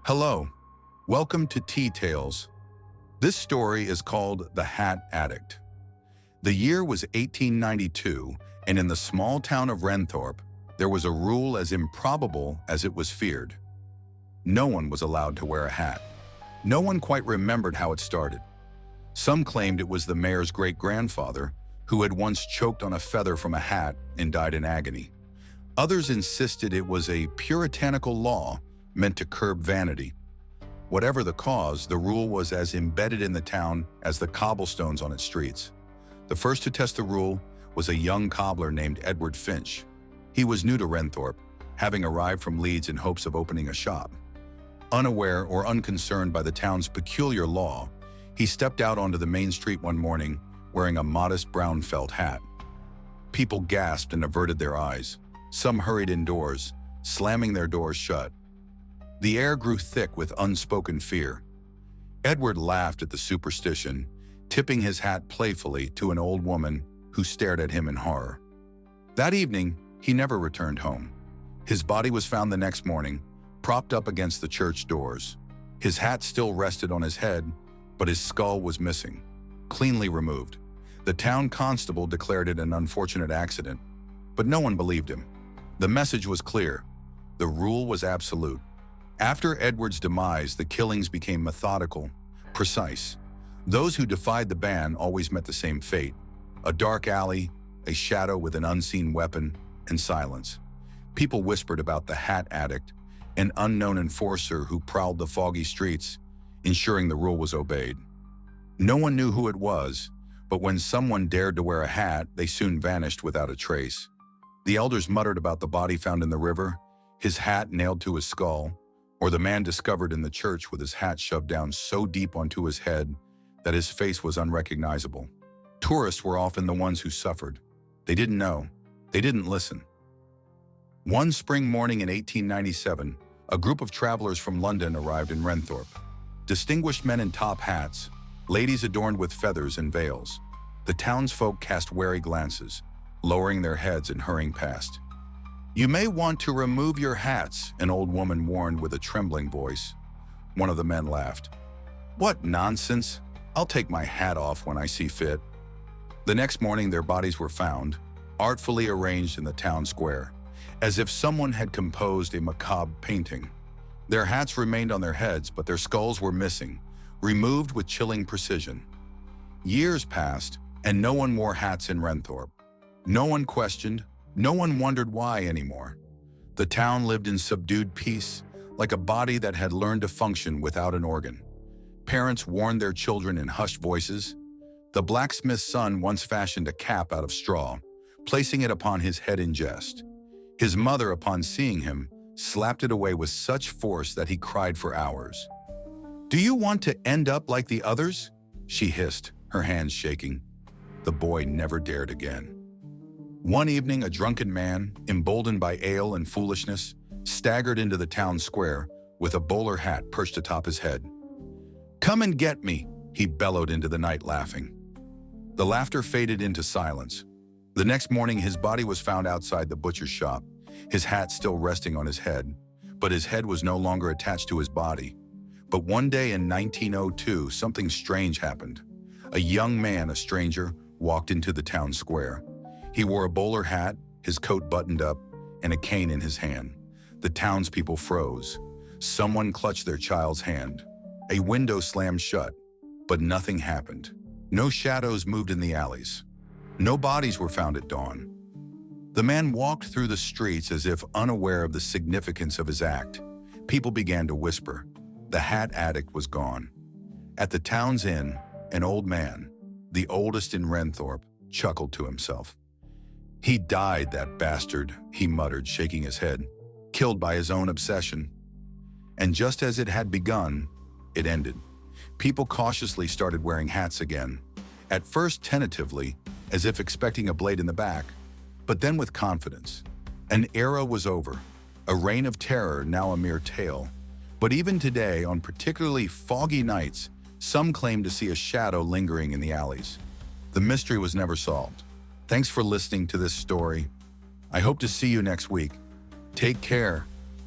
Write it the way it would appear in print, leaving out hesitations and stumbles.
Hello, welcome to TTales. This story is called The Hat Addict. The year was 1892, and in the small town of Renthorpe, there was a rule as improbable as it was feared. No one was allowed to wear a hat. No one quite remembered how it started. Some claimed it was the mayor's great-grandfather, who had once choked on a feather from a hat and died in agony. Others insisted it was a puritanical law meant to curb vanity. Whatever the cause, the rule was as embedded in the town as the cobblestones on its streets. The first to test the rule was a young cobbler named Edward Finch. He was new to Renthorpe, having arrived from Leeds in hopes of opening a shop. Unaware or unconcerned by the town's peculiar law, he stepped out onto the main street one morning wearing a modest brown felt hat. People gasped and averted their eyes. Some hurried indoors, slamming their doors shut. The air grew thick with unspoken fear. Edward laughed at the superstition, tipping his hat playfully to an old woman who stared at him in horror. That evening, he never returned home. His body was found the next morning, propped up against the church doors. His hat still rested on his head, but his skull was missing, cleanly removed. The town constable declared it an unfortunate accident, but no one believed him. The message was clear. The rule was absolute. After Edward's demise, the killings became methodical, precise. Those who defied the ban always met the same fate: a dark alley, a shadow with an unseen weapon, and silence. People whispered about the Hat Addict, an unknown enforcer who prowled the foggy streets, ensuring the rule was obeyed. No one knew who it was, but when someone dared to wear a hat, they soon vanished without a trace. The elders muttered about the body found in the river, his hat nailed to his skull, or the man discovered in the church with his hat shoved down so deep onto his head that his face was unrecognizable. Tourists were often the ones who suffered. They didn't know. They didn't listen. One spring morning in 1897, a group of travelers from London arrived in Renthorpe. Distinguished men in top hats, ladies adorned with feathers and veils. The townsfolk cast wary glances, lowering their heads and hurrying past. "You may want to remove your hats," an old woman warned with a trembling voice. One of the men laughed. "What nonsense! I'll take my hat off when I see fit." The next morning, their bodies were found, artfully arranged in the town square, as if someone had composed a macabre painting. Their hats remained on their heads, but their skulls were missing, removed with chilling precision. Years passed, and no one wore hats in Renthorpe. No one questioned, no one wondered why anymore. The town lived in subdued peace, like a body that had learned to function without an organ. Parents warned their children in hushed voices. The blacksmith's son once fashioned a cap out of straw, placing it upon his head in jest. His mother, upon seeing him, slapped it away with such force that he cried for hours. "Do you want to end up like the others?" she hissed, her hands shaking. The boy never dared again. One evening, a drunken man, emboldened by ale and foolishness, staggered into the town square with a bowler hat perched atop his head. "Come and get me," he bellowed into the night, laughing. The laughter faded into silence. The next morning, his body was found outside the butcher's shop, his hat still resting on his head, but his head was no longer attached to his body. But one day in 1902, something strange happened. A young man, a stranger, walked into the town square. He wore a bowler hat, his coat buttoned up, and a cane in his hand. The townspeople froze. Someone clutched their child's hand. A window slammed shut, but nothing happened. No shadows moved in the alleys. No bodies were found at dawn. The man walked through the streets as if unaware of the significance of his act. People began to whisper. The Hat Addict was gone. At the town's inn, an old man, the oldest in Renthorpe, chuckled to himself. "He died, that bastard," he muttered, shaking his head, "killed by his own obsession." And just as it had begun, it ended. People cautiously started wearing hats again, at first tentatively, as if expecting a blade in the back, but then with confidence. An era was over, a reign of terror now a mere tale. But even today, on particularly foggy nights, some claim to see a shadow lingering in the alleys. The mystery was never solved. Thanks for listening to this story. I hope to see you next week. Take care.